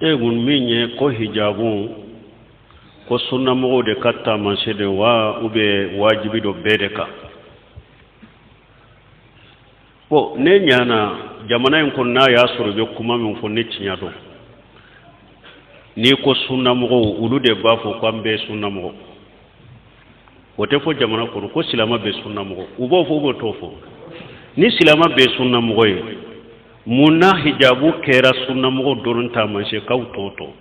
egun minye ko hijabu ko sunna mo de katta man sede wa ube wajibi do bedeka ko ne nyana jamana en ko na ya soro be kuma min fo ne tinya do ni ko sunna mo ulu de bafo ko ambe sunna mo wote fo jamana ko silama be sunna mo ubo fo go tofo ni silama be sunna mo ye munna hijabu kera sunna mo dorun ta man she kaw toto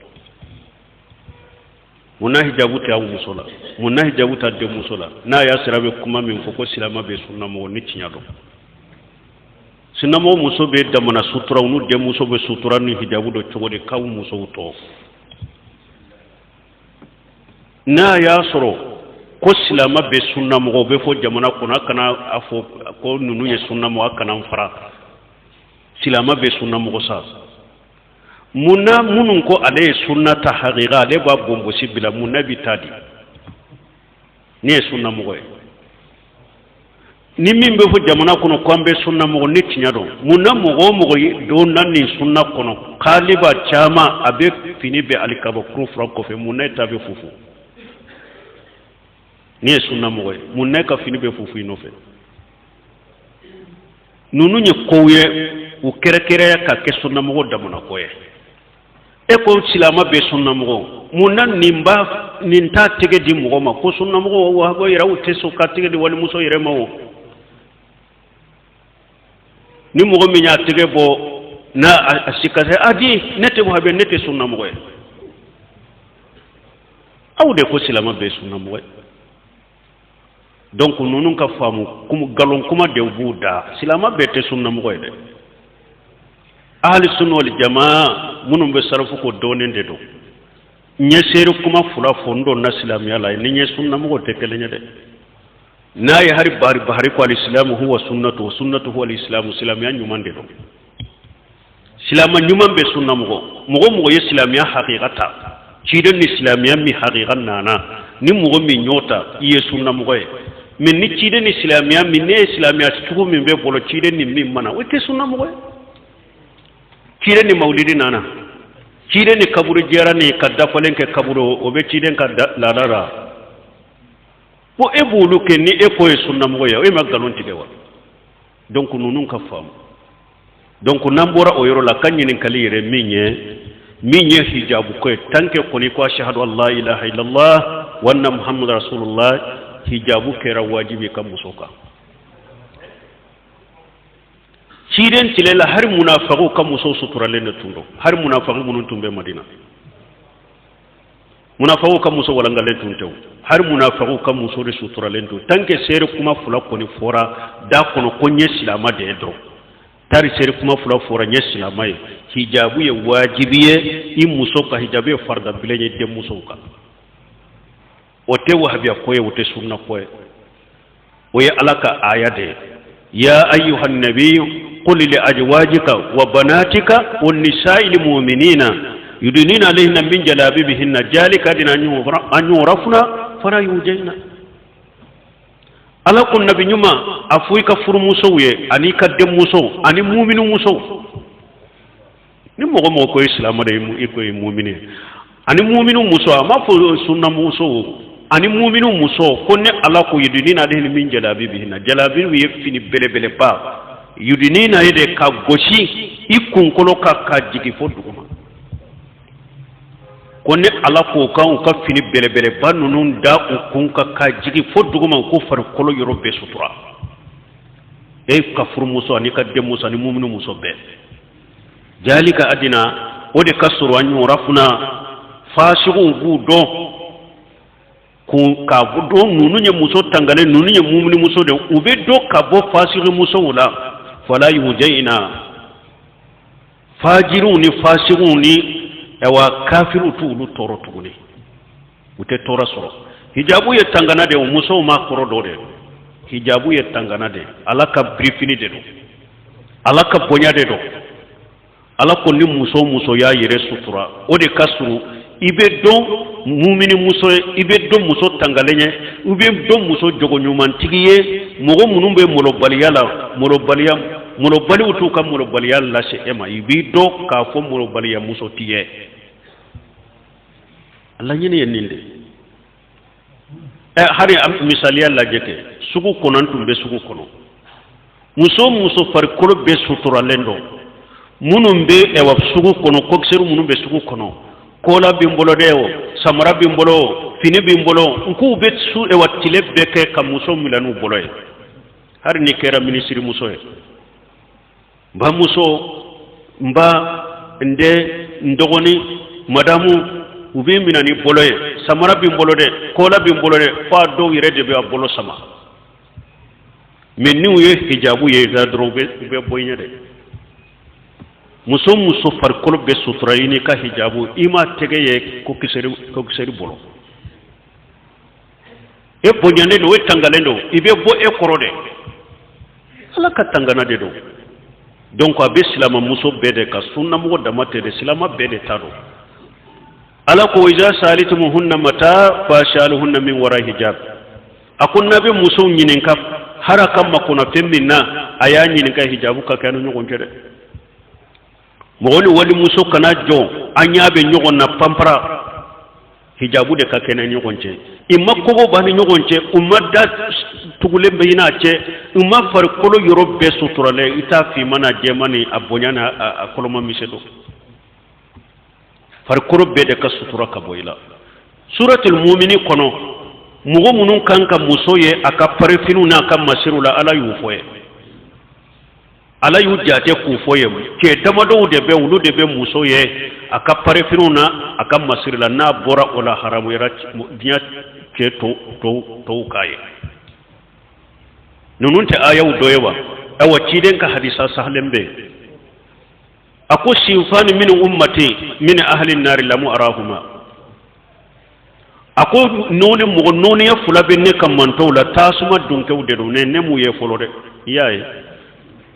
munna hijabu ta musola munna hijabu ta de musola na ya sirabe kuma min ko silama be sunna mo ni tinya do sunna mo muso be da mana sutura unu de muso be sutura ni hijabu do chogode kaw muso to na ya soro ko silama be sunna mo be fo jamana kuna kana afo ko nunu ye sunna mo kana fara silama be sunna mo sa munna munun ko ale sunna ta haqiqa ale ba bombo sibila munna bitadi ni sunna mo ni min be fo jamana kuno ko ambe sunna mo ni tinya do munna mo do nan ni sunna kono khaliba chama abe fini be alikabo kufra ko fe munna tabe fufu ni sunna mo munna ka fini be fufu inofe nunu nye koye u kere ka ke sunna mo damana koye e ko silama be sunna mo munna nimba ninta tege di mo ma ko sunna mo wa go yira u teso ka tege di wali muso yire mo ni mo mi nya tege bo na asikase adi nete bo habe nete sunna mo aw de ko silama be sunna mo donc nunu ka famu kum galon kuma de buda silama be te sunna mo de ahli sunna wal jamaa munum be sarfu ko donende do nyeseru kuma fula fondo na silamiya la ni nye sunna mo te kelenya de na ya hari bahari ko al-islam huwa sunnatu huwa al-islam silamiya nyumande do silama nyumam be sunna mo ye silamiya haqiqata ciden ni silamiya mi haqiqan nana ni mo mi nyota ye sunna mo min ni ciden ni silamiya min ne silamiya tugu min be bolo ciden ni min mana wote sunna mo ciden ni maulidi nana ciden ni kaburu jera ni kadda falen ke kaburu obe ciden kadda ladara po e bulu ke ni e ko sunna mo ya e magalon ti dewa donc nunun ka fam donc nambora o yoro la kanyin kali yere minye hijabu ko tanke ko ni ko shahadu an la ilaha illallah wa anna muhammadar rasulullah hijabu kera wajibi kan musoka ciden tilela har munafiqu kan muso sutura len tundo har munafiqu munun tumbe madina munafiqu kan muso wala ngalen tuntew har munafiqu kan muso de sutura len to tanke sere kuma fula ko ni fora da kono ko nye silama de dro tari sere kuma fula fora nye silama hijabu ye wajibiye i muso ka hijabu ye farda bilenye de muso ka wote wahabiya koye wote sunna koye oye alaka ayade ya ayyuhan nabiyyu qul li azwajika wa banatika wan nisa'il mu'minina yudnina alayhinna min jalabibihinna jalika dina an yurafna fara yujayna ala kun nabi nyuma afuy ka fur muso ye ani ka dem muso ani mu'minu muso ni mo ko islam de mu iko mu'mini ani mu'minu muso ma fo sunna muso ani mu'minu muso konne ala ko yudinina de min jalabibihinna jalabi wi fini bele pa yudinina ide ka goshi ikun kolo ka jigi fo duguma konne ala ko kan ka fini bele ba nunun da ukun ka jigi fo duguma ko far kolo yoro be sutura e ka fur muso ani ka dem muso ani mu'minu muso be jalika adina ode kasuru an yurafuna fasiqu budo ko ka budo nunu nye muso tangale nunu nye mu'minu muso de ube do ka bo fasiqu muso wala fala yujaina fajiruni fasiquni ewa kafiru tu lu toro tuguni ute tora soro hijabu ye tangana de muso ma koro do de hijabu ye tangana de alaka briefini de do alaka bonya de do ala ko ni muso ya yere sutura o de kasuru ibe don mumini muso ibe don muso tangalenye ibe don muso jogo nyumantigiye mogo munun be molobaliya utu kam molobaliya la se ema ibi do ka fo molobaliya muso tiye Allah nyini yeninde hari misaliya lajeke sugu konantum be sugu kono muso farikolo be suturalen do munum be ewa sugu kono kokseru munum be sugu kono kola bimbolo dewo samara bimbolo fini bimbolo nku be su ewa tile beke ka muso milanu boloye hari ni kera ministri muso e ba muso mba nde ndogoni madamu ubi minani boloye samara bimbolo de kola bimbolo de fa do yire de be bolo sama men ni uye hijabu ye da drobe be boynya de muso farkolo be sutura yini ka hijabu ima tege ye ko kiseri bolo e bonyande do tangalendo ibe bo e korode ala ka tangana de do donc abe silama muso bede ka sunna mo damate de silama bede taro ala ko iza salitumuhunna mata fashaluhunna min wara hijab akun nabi muso nyinin ka haraka makuna femminna aya nyinin ka hijabu ka kanu nyogon kede mogoni wali muso kana jo anyabe nyogon na pampara hijabu de ka kene nyogon ce imma kogo bani nyogon ce umma da tugule bayina ce umma far kolo yorobe suturale ita fi mana je mani abonyana a koloma misedo far kolo be de ka sutura ka boyla suratul mu'mini kono mugo munun kanka muso ye aka parfinu na kan masirula ala yufoye ala yu jate ku foye ke damado de be wulu de be muso ye aka parfinu na aka masirula na bora ola haramu yara dinya ke to kaye nunun ta ayaw doyewa awa ciden ka hadisa sahlembe ako sinfani min ummati min ahli an-nar lam arahuma ako noni ya fula be ne kam manto la tasuma dunke de do ne mu ye folo de yaye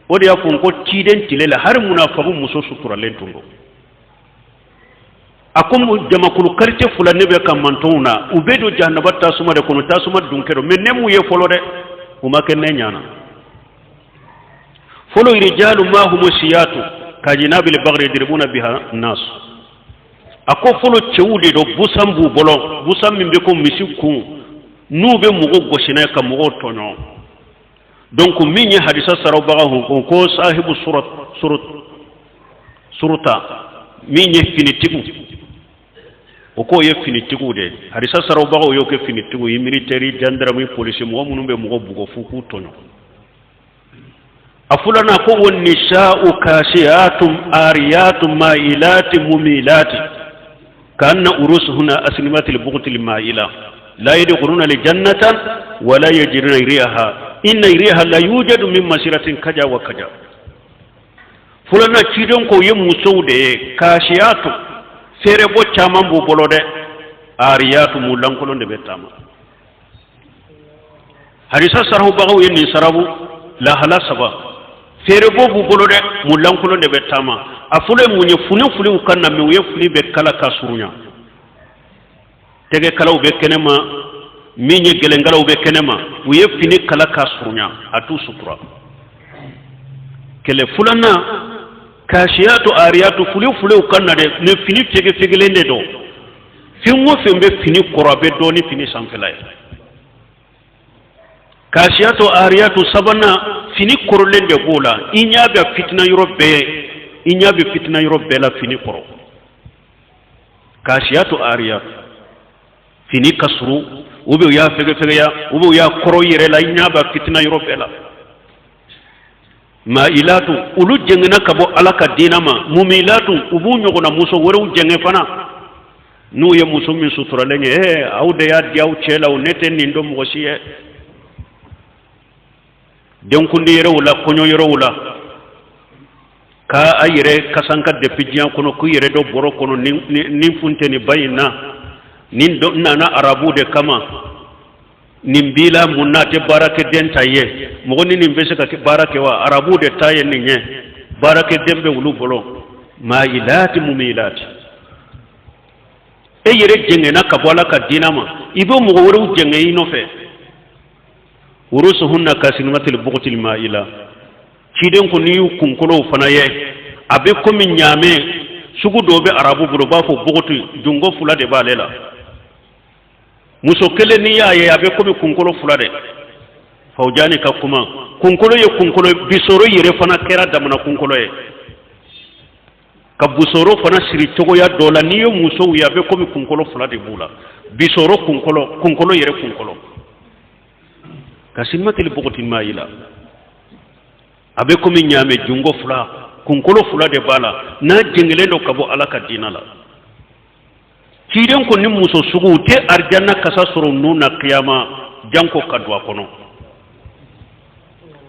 odi ya fon ko ciden tilela har munafiqu muso sutura len tungo akum jamakulu karte fula ne be kam manto na ubedo jahannaba tasuma de kono tasuma dunke do men ne mu ye folo de uma ken ne nyana folo rijalu ma hum siyatu kajinabil bagri diribuna biha nas ako folo cewude do busambu bolo busam min be ko misiku nube mugo gosina ka mugo tonyo donc minni hadisa sarabaga ko sahibu surata minni finitigu o ko ye finitigu de hadisa sarabaga yo ke finitigu yi military gendarmerie police mo munu be mugo bugo fuku tonyo afulana ko won nisa'u kashiyatum ariyatum ma'ilatum mumilati كأن أرسهن أسلمات البغت المائلة لا يدخلون الجنة ولا يجرون ريحها إن ريحها لا يوجد من مسيرة كجا وكجا فلنا تشيدون كو يمسو دي كاشيات سيربو تشامان بو بولو دي آريات مولانكولون دي بيتاما حديثة سرهو بغو يني سرهو لا هلا سبا سيربو بو بولو دي مولانكولون دي بيتاما afule munye funi ukanna me uye funi be kala kasurunya tege kala ube kenema minye gelengala ube kenema uye fini kala kasurunya atu sutura kele fulana kashiyatu ariyatu fuli ukanna de ne fini tege fegelende do fingo fembe fini korabe do ni fini sanfela kashiyatu ariyatu sabana fini korolende gola inyabe fitna europe inya bi fitna yorobe la fini koro kashiyatu ariya fini kasru ube ya fege ya ube ya koro yire la inya ba fitna yorobe la mailatu ulu jengena kabo alaka dinama mumilatu ubu nyogona muso wore jenge fana nu ye muso min sutura lenye awde ya diaw chela unete nindo mosiye denkundi yere wala konyo yere wala ka ayire kasanka de pijian kono ku yere do boro kono ni funte ni bayina nin do nana arabu de kama nimbila munate barake den taye mo ni nimbese ka barake wa arabu de taye ni nye barake dembe wulu bolo mailati mumilati e yere jenge na kabola ka dinama ibo mo woro jenge ino fe urusuhunna kasinimatil buqtil maila ciden ko ni kunkolo fana ye abe komi nyame sugu dobe arabu buro ba fo bogotu jungo fula de balela muso kelen ni y'a ye a bɛ komi kunkolo fila de Fawjani ka kuma kunkolo ye kunkolo bisoro yɛrɛ fana kɛra damana kunkolo ye ka busoro fana siri cogoya dɔ la n'i ye muso ye a bɛ komi kunkolo fila de b'u la bisoro kunkolo yɛrɛ kunkolo ka simatili bɔgɔti maa yi la a bɛ komi ɲaamɛ jungo fila kunkolo fila de b'a la n'a jɛngɛlen don ka bɔ Ala ka diinɛ la ciden ko ni muso sugu u tɛ arjanna kasa sɔrɔ nun na kiyama janko ka don a kɔnɔ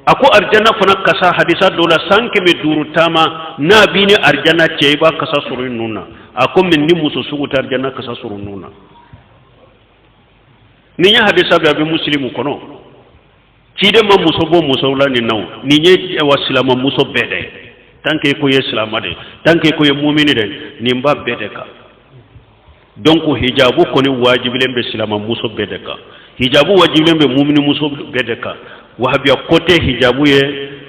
a ko arjanna fana kasa hadisa dɔ la 500 taama n'a b'i ni arjanna cɛ i b'a kasa sɔrɔ i nun na a ko ni muso sugu tɛ arjanna kasa sɔrɔ nun na nin ye hadisa bɛ a bɛ musilimu kɔnɔ ciden ma muso bɔ muso la nin na nin ye wa silama muso bɛɛ de tant que ko ye silama de tant que ko ye mumini de nin ba bɛɛ de kan donc hijabu koni wajibilen bɛ silama muso bɛɛ de kan hijabu wajibilen bɛ mumini muso bɛɛ de kan wahabiya côté hijabu ye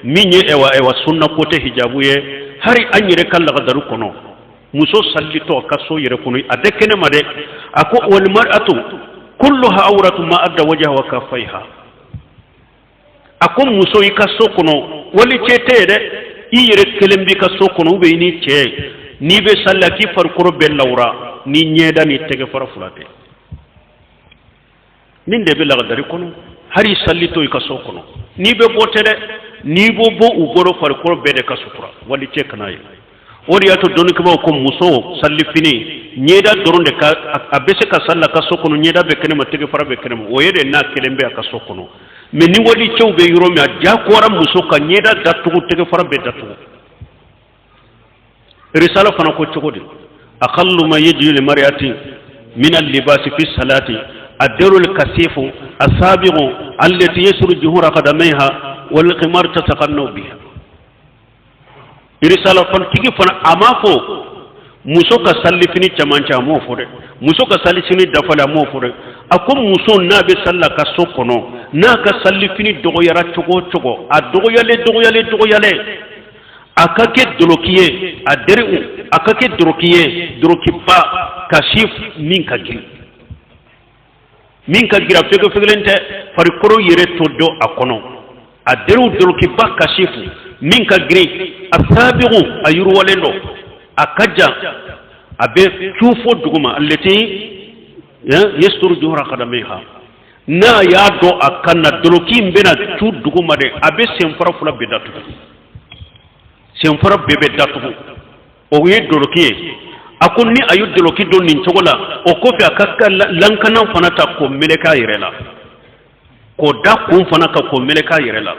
min ye ewa sunna côté hijabu ye hari an yɛrɛ ka lagadaru kɔnɔ muso sallitɔ ka so yɛrɛ kɔnɔ a tɛ kɛnɛ ma dɛ a ko wal mar'atu kulluha awratu ma adda wajha wa kaffaiha a ko muso i ka so kɔnɔ wali cɛ tɛ dɛ i yɛrɛ kelen bi ka so kɔnɔ ou bien i ni cɛ n'i bɛ salla k'i farikolo bɛɛ lawura ni ɲɛda ni tɛgɛ fara fila tɛ nin de bɛ lagadari kɔnɔ hari sallitɔ i ka so kɔnɔ n'i bɛ bɔ tɛ dɛ n'i bɔ u bolo farikolo bɛɛ de ka sutura wali cɛ kana ye o de y'a to dɔnnikɛlaw ko muso sallifini ɲɛda dɔrɔn de ka a bɛ se ka salla ka so kɔnɔ ɲɛda bɛ kɛnɛma tɛgɛ fara bɛ kɛnɛma o ye de n'a kelen bɛ a ka so kɔnɔ mais ni wali cɛw bɛ yɔrɔ min a diyagoyara muso ka ɲɛda datugu tɛgɛ fara bɛ datugu risala fana ko cogo di aqallu ma yajidu li mar'atin min al-libasi fi salati ad-daru al-kasif as-sabiqu allati yasru juhura qadamayha wal qimar tataqannu biha risala fan tigi fana amafo muso ka sallifini camanci a m'o fɔ dɛ muso ka sallifini dafale a m'o fɔ dɛ a ko muso n'a bɛ salla ka so kɔnɔ n'a ka sallifini dɔgɔyara cogo o cogo a dɔgɔyalen a ka kɛ doloki ye a deri a ka kɛ doloki ye dolokiba kasif min ka girin a fɛgɛfɛgɛlen tɛ farikolo yɛrɛ to dɔ a kɔnɔ a deriw dolokiba kasifu min ka girin a sabiqu a yiriwalen dɔ a ka jan a bɛ tu fo duguma allati yasturu juhra qadamayha n'a y'a dɔn a kan na doloki in bɛna tu duguma de a bɛ senfara fila bɛɛ datugu senfara bɛɛ bɛ datugu o ye doloki ye a ko ni a ye doloki don nin cogo la o kɔfɛ a ka lankana fana ta k'o meleka a yɛrɛ la k'o da kun fana ka k'o meleka a yɛrɛ la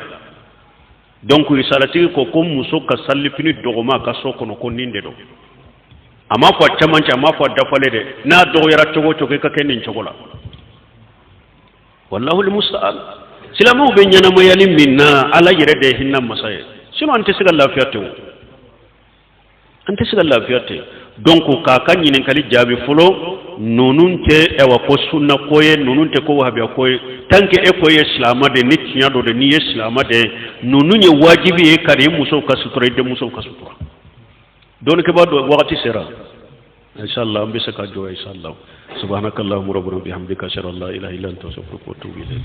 donc risalatigi ko muso ka sallifini dɔgɔma a ka so kɔnɔ ko nin de don a m'a fɔ a camancɛ a m'a fɔ a dafale dɛ n'a dɔgɔyara cogo o cogo i ka kɛ nin cogo la wallahu almusta'an silamɛw bɛ ɲɛnamayali min na ala yɛrɛ de ye hinɛ masa ye sinon an tɛ se ka lafiya ten donc k'a ka ɲininkali jaabi fɔlɔ ninnu tɛ ko sunna ko ye ninnu tɛ ko wahabiya ko ye tant que e ko ye silama de ni tiɲɛ dɔ de n'i ye silama de ninnu ye wajibi ye ka i musow ka sutura i denmusow ka sutura dɔnnikɛbaa dɔ wagati sera inshallah an bɛ se ka jɔ inshallah subhanakallahumma rabbana bihamdika ashhadu an la ilaha illa anta astaghfiruka wa atubu ilayk